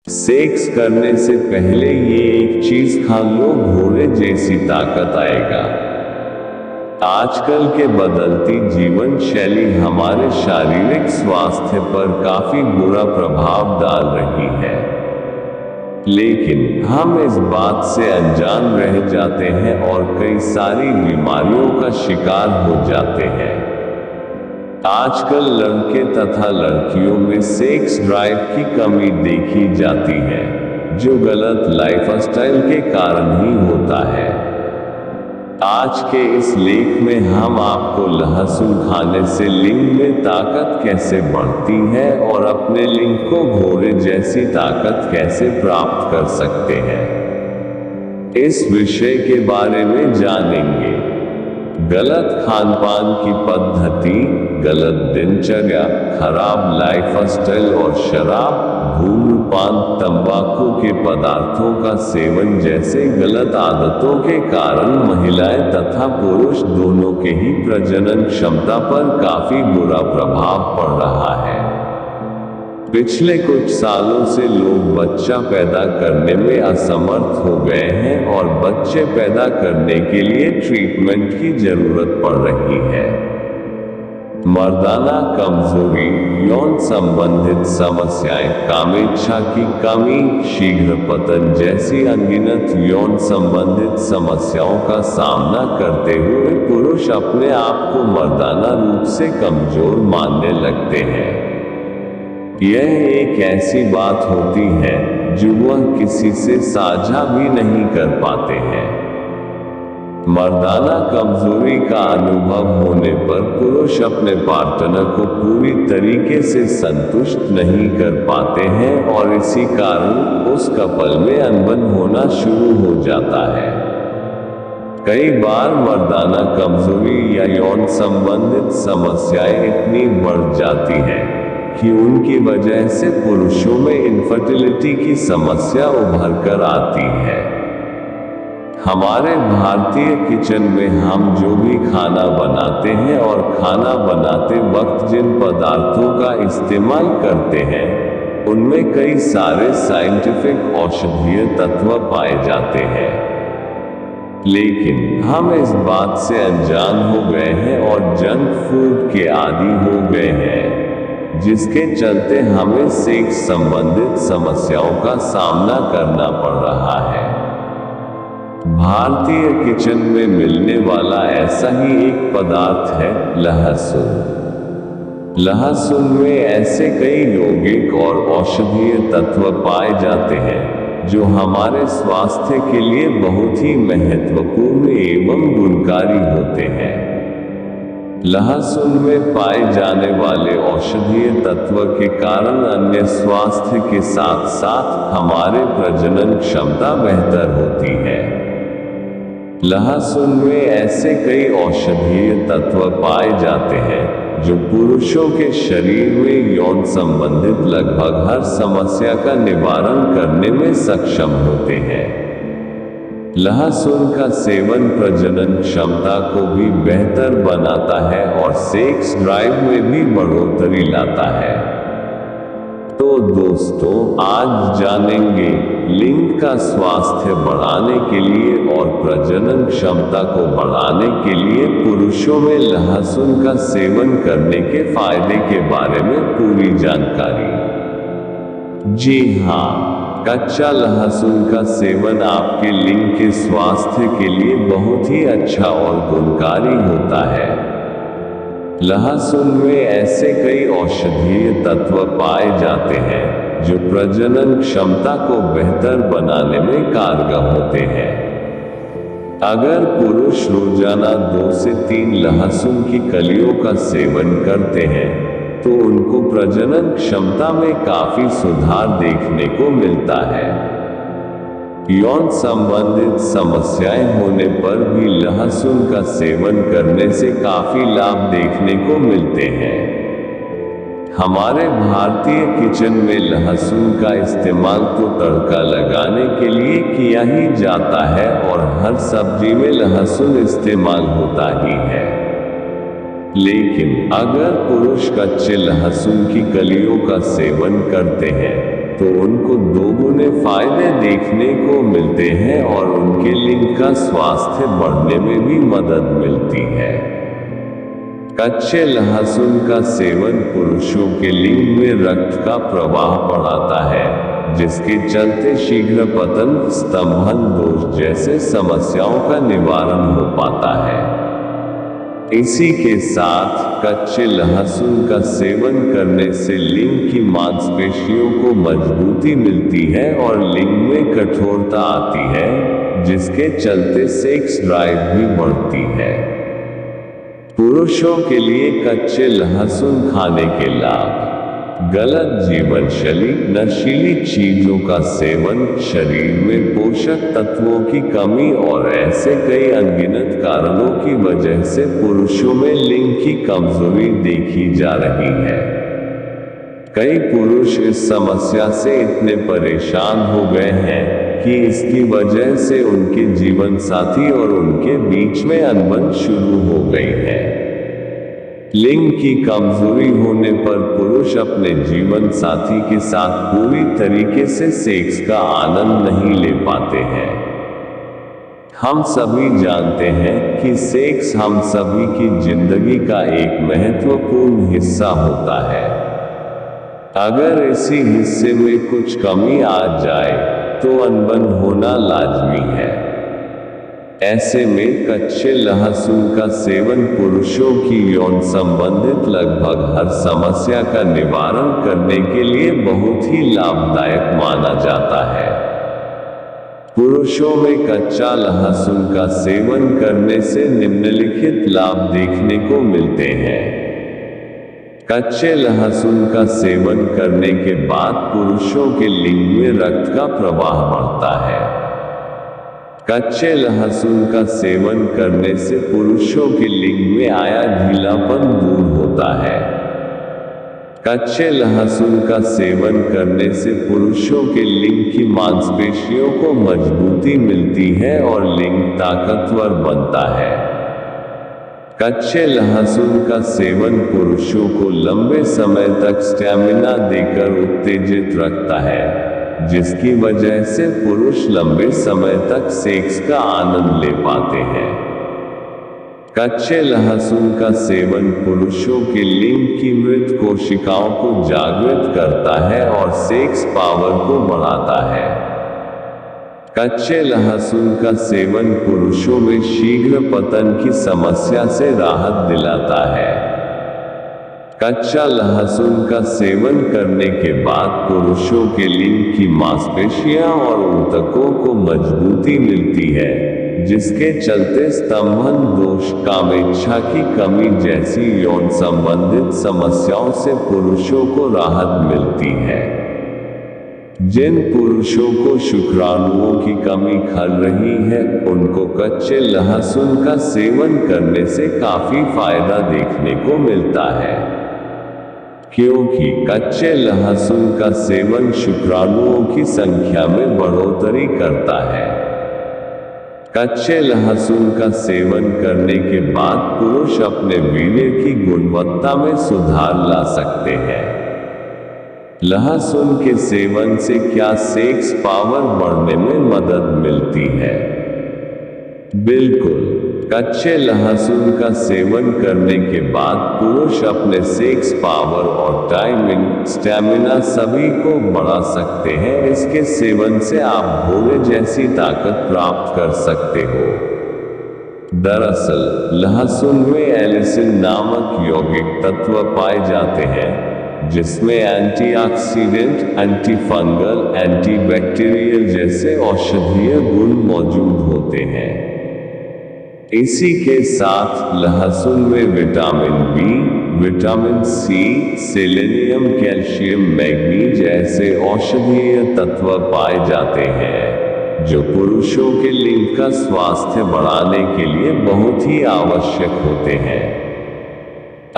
Sex करने से पहले ये एक चीज खा लो, घोड़े जैसी ताकत आएगा। आजकल के बदलती जीवन शैली हमारे शारीरिक स्वास्थ्य पर काफी बुरा प्रभाव डाल रही है, लेकिन हम इस बात से अनजान रह जाते हैं और कई सारी बीमारियों का शिकार हो जाते हैं। आजकल लड़के तथा लड़कियों में सेक्स ड्राइव की कमी देखी जाती है, जो गलत लाइफस्टाइल के कारण ही होता है। आज के इस लेख में हम आपको लहसुन खाने से लिंग में ताकत कैसे बढ़ती है और अपने लिंग को घोड़े जैसी ताकत कैसे प्राप्त कर सकते हैं, इस विषय के बारे में जानेंगे। गलत खानपान की पद्धति, गलत दिनचर्या, खराब लाइफस्टाइल और शराब, धूम्रपान, तंबाकू के पदार्थों का सेवन जैसे गलत आदतों के कारण महिलाएं तथा पुरुष दोनों के ही प्रजनन क्षमता पर काफी बुरा प्रभाव पड़ रहा है। पिछले कुछ सालों से लोग बच्चा पैदा करने में असमर्थ हो गए हैं और बच्चे पैदा करने के लिए ट्रीटमेंट की जरूरत पड़ रही है। मर्दाना कमजोरी, यौन संबंधित समस्याएं, कामेच्छा की कमी, शीघ्र पतन जैसी अनगिनत यौन संबंधित समस्याओं का सामना करते हुए पुरुष अपने आप को मर्दाना रूप से कमजोर मानने लगते हैं। यह एक ऐसी बात होती है जो वह किसी से साझा भी नहीं कर पाते हैं। मर्दाना कमजोरी का अनुभव होने पर पुरुष अपने पार्टनर को पूरी तरीके से संतुष्ट नहीं कर पाते हैं और इसी कारण उस कपल में अनबन होना शुरू हो जाता है। कई बार मर्दाना कमजोरी या यौन संबंधित समस्याएं इतनी बढ़ जाती हैं कि उनकी वजह से पुरुषों में इनफर्टिलिटी की समस्या उभर कर आती है। हमारे भारतीय किचन में हम जो भी खाना बनाते हैं और खाना बनाते वक्त जिन पदार्थों का इस्तेमाल करते हैं, उनमें कई सारे साइंटिफिक औषधीय तत्व पाए जाते हैं, लेकिन हम इस बात से अनजान हो गए हैं और जंक फूड के आदी हो गए हैं, जिसके चलते हमें सेक्स संबंधित समस्याओं का सामना करना पड़ रहा है। भारतीय किचन में मिलने वाला ऐसा ही एक पदार्थ है लहसुन। लहसुन में ऐसे कई यौगिक और औषधीय तत्व पाए जाते हैं जो हमारे स्वास्थ्य के लिए बहुत ही महत्वपूर्ण एवं गुणकारी होते हैं। लहसुन में पाए जाने वाले औषधीय तत्व के कारण अन्य स्वास्थ्य के साथ साथ हमारे प्रजनन क्षमता बेहतर होती है। लहसुन में ऐसे कई औषधीय तत्व पाए जाते हैं जो पुरुषों के शरीर में यौन संबंधित लगभग हर समस्या का निवारण करने में सक्षम होते हैं। लहसुन का सेवन प्रजनन क्षमता को भी बेहतर बनाता है और सेक्स ड्राइव में भी बढ़ोतरी लाता है। तो दोस्तों, आज जानेंगे लिंग का स्वास्थ्य बढ़ाने के लिए और प्रजनन क्षमता को बढ़ाने के लिए पुरुषों में लहसुन का सेवन करने के फायदे के बारे में पूरी जानकारी। जी हाँ, कच्चा लहसुन का सेवन आपके लिंग के स्वास्थ्य के लिए बहुत ही अच्छा और गुणकारी होता है। लहसुन में ऐसे कई औषधीय तत्व पाए जाते हैं जो प्रजनन क्षमता को बेहतर बनाने में कारगर होते हैं। अगर पुरुष रोजाना 2 से 3 लहसुन की कलियों का सेवन करते हैं तो उनको प्रजनन क्षमता में काफी सुधार देखने को मिलता है। यौन संबंधित समस्याएं होने पर भी लहसुन का सेवन करने से काफी लाभ देखने को मिलते हैं। हमारे भारतीय किचन में लहसुन का इस्तेमाल तो तड़का लगाने के लिए किया ही जाता है और हर सब्जी में लहसुन इस्तेमाल होता ही है। लेकिन अगर पुरुष कच्चे लहसुन की कलियों का सेवन करते हैं तो उनको 2 फायदे देखने को मिलते हैं और उनके लिंग का स्वास्थ्य बढ़ने में भी मदद मिलती है। कच्चे लहसुन का सेवन पुरुषों के लिंग में रक्त का प्रवाह बढ़ाता है, जिसके चलते शीघ्र पतन, स्तंभन दोष जैसे समस्याओं का निवारण हो पाता है। इसी के साथ कच्चे लहसुन का सेवन करने से लिंग की मांसपेशियों को मजबूती मिलती है और लिंग में कठोरता आती है, जिसके चलते सेक्स ड्राइव भी बढ़ती है। पुरुषों के लिए कच्चे लहसुन खाने के लाभ: गलत जीवन शैली, नशीली चीजों का सेवन, शरीर में पोषक तत्वों की कमी और ऐसे कई अनगिनत कारणों की वजह से पुरुषों में लिंग की कमजोरी देखी जा रही है। कई पुरुष इस समस्या से इतने परेशान हो गए हैं कि इसकी वजह से उनके जीवन साथी और उनके बीच में अनबन शुरू हो गई है। लिंग की कमजोरी होने पर पुरुष अपने जीवन साथी के साथ पूरी तरीके से सेक्स का आनंद नहीं ले पाते हैं। हम सभी जानते हैं कि सेक्स हम सभी की जिंदगी का एक महत्वपूर्ण हिस्सा होता है। अगर इसी हिस्से में कुछ कमी आ जाए तो अनबन होना लाजमी है। ऐसे में कच्चे लहसुन का सेवन पुरुषों की यौन संबंधित लगभग हर समस्या का निवारण करने के लिए बहुत ही लाभदायक माना जाता है। पुरुषों में कच्चा लहसुन का सेवन करने से निम्नलिखित लाभ देखने को मिलते हैं। कच्चे लहसुन का सेवन करने के बाद पुरुषों के लिंग में रक्त का प्रवाह बढ़ता है। कच्चे लहसुन का सेवन करने से पुरुषों के लिंग में आया ढीलापन दूर होता है। कच्चे लहसुन का सेवन करने से पुरुषों के लिंग की मांसपेशियों को मजबूती मिलती है और लिंग ताकतवर बनता है। कच्चे लहसुन का सेवन पुरुषों को लंबे समय तक स्टैमिना देकर उत्तेजित रखता है, जिसकी वजह से पुरुष लंबे समय तक सेक्स का आनंद ले पाते हैं। कच्चे लहसुन का सेवन पुरुषों के लिंग की मृत कोशिकाओं को जागृत करता है और सेक्स पावर को बढ़ाता है। कच्चे लहसुन का सेवन पुरुषों में शीघ्र पतन की समस्या से राहत दिलाता है। कच्चा लहसुन का सेवन करने के बाद पुरुषों के लिंग की मांसपेशियां और ऊतकों को मजबूती मिलती है, जिसके चलते स्तंभन दोष, कामेच्छा की कमी जैसी यौन संबंधित समस्याओं से पुरुषों को राहत मिलती है। जिन पुरुषों को शुक्राणुओं की कमी खल रही है, उनको कच्चे लहसुन का सेवन करने से काफी फायदा देखने को मिलता है, क्योंकि कच्चे लहसुन का सेवन शुक्राणुओं की संख्या में बढ़ोतरी करता है। कच्चे लहसुन का सेवन करने के बाद पुरुष अपने वीर्य की गुणवत्ता में सुधार ला सकते हैं। लहसुन के सेवन से क्या सेक्स पावर बढ़ने में मदद मिलती है? बिल्कुल, कच्चे लहसुन का सेवन करने के बाद पुरुष अपने सेक्स पावर और टाइमिंग, स्टैमिना सभी को बढ़ा सकते हैं। इसके सेवन से आप घोड़े जैसी ताकत प्राप्त कर सकते हो। दरअसल लहसुन में एलिसिन नामक यौगिक तत्व पाए जाते हैं, जिसमें एंटीऑक्सीडेंट, एंटीफंगल, एंटीबैक्टीरियल जैसे औषधीय गुण मौजूद होते हैं। इसी के साथ लहसुन में vitamin B, vitamin C, selenium, calcium, manganese जैसे औषधीय तत्व पाए जाते हैं, जो पुरुषों के लिंग का स्वास्थ्य बढ़ाने के लिए बहुत ही आवश्यक होते हैं।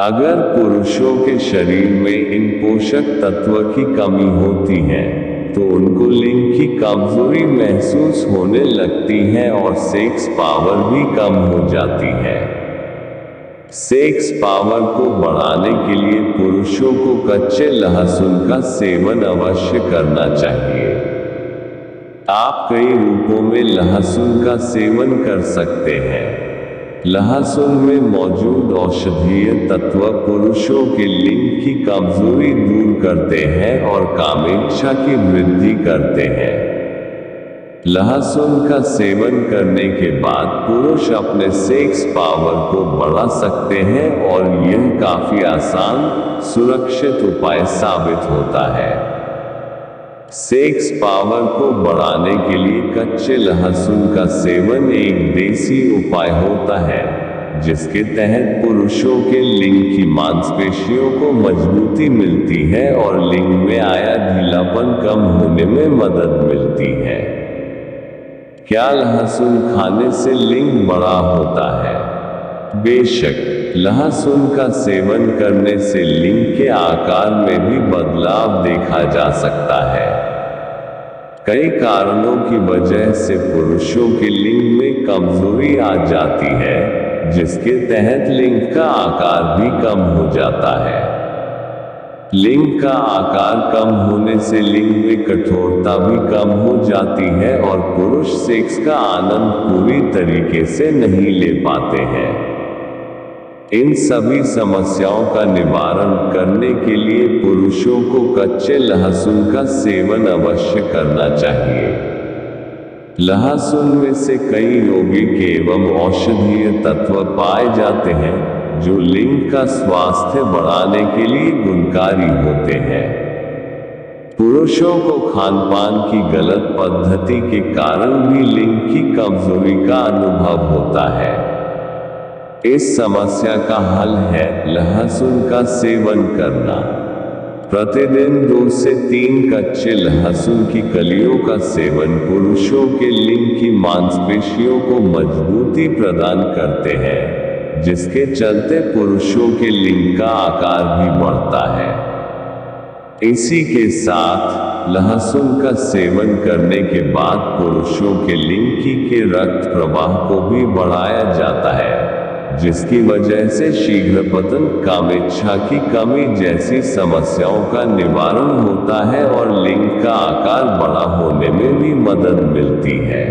अगर पुरुषों के शरीर में इन पोषक तत्व की कमी होती है, तो उनको लिंग की कमजोरी महसूस होने लगती है और सेक्स पावर भी कम हो जाती है। सेक्स पावर को बढ़ाने के लिए पुरुषों को कच्चे लहसुन का सेवन अवश्य करना चाहिए। आप कई रूपों में लहसुन का सेवन कर सकते हैं। लहसुन में मौजूद औषधीय तत्व पुरुषों के लिंग की कमजोरी दूर करते हैं और कामेच्छा की वृद्धि करते हैं। लहसुन का सेवन करने के बाद पुरुष अपने सेक्स पावर को बढ़ा सकते हैं और यह काफी आसान, सुरक्षित उपाय साबित होता है। सेक्स पावर को बढ़ाने के लिए कच्चे लहसुन का सेवन एक देसी उपाय होता है, जिसके तहत पुरुषों के लिंग की मांसपेशियों को मजबूती मिलती है और लिंग में आया ढीलापन कम होने में मदद मिलती है। क्या लहसुन खाने से लिंग बड़ा होता है? बेशक, लहसुन का सेवन करने से लिंग के आकार में भी बदलाव देखा जा सकता है। कई कारणों की वजह से पुरुषों के लिंग में कमजोरी आ जाती है, जिसके तहत लिंग का आकार भी कम हो जाता है। लिंग का आकार कम होने से लिंग में कठोरता भी कम हो जाती है और पुरुष सेक्स का आनंद पूरी तरीके से नहीं ले पाते हैं। इन सभी समस्याओं का निवारण करने के लिए पुरुषों को कच्चे लहसुन का सेवन अवश्य करना चाहिए। लहसुन में से कई यौगिक एवं औषधीय तत्व पाए जाते हैं, जो लिंग का स्वास्थ्य बढ़ाने के लिए गुणकारी होते हैं। पुरुषों को खानपान की गलत पद्धति के कारण भी लिंग की कमजोरी का अनुभव होता है। इस समस्या का हल है लहसुन का सेवन करना। प्रतिदिन 2 से 3 कच्चे लहसुन की कलियों का सेवन पुरुषों के लिंग की मांसपेशियों को मजबूती प्रदान करते हैं, जिसके चलते पुरुषों के लिंग का आकार भी बढ़ता है। इसी के साथ लहसुन का सेवन करने के बाद पुरुषों के लिंग के रक्त प्रवाह को भी बढ़ाया जाता है, जिसकी वजह से शीघ्र पतन, कामेच्छा की कमी जैसी समस्याओं का निवारण होता है और लिंग का आकार बड़ा होने में भी मदद मिलती है।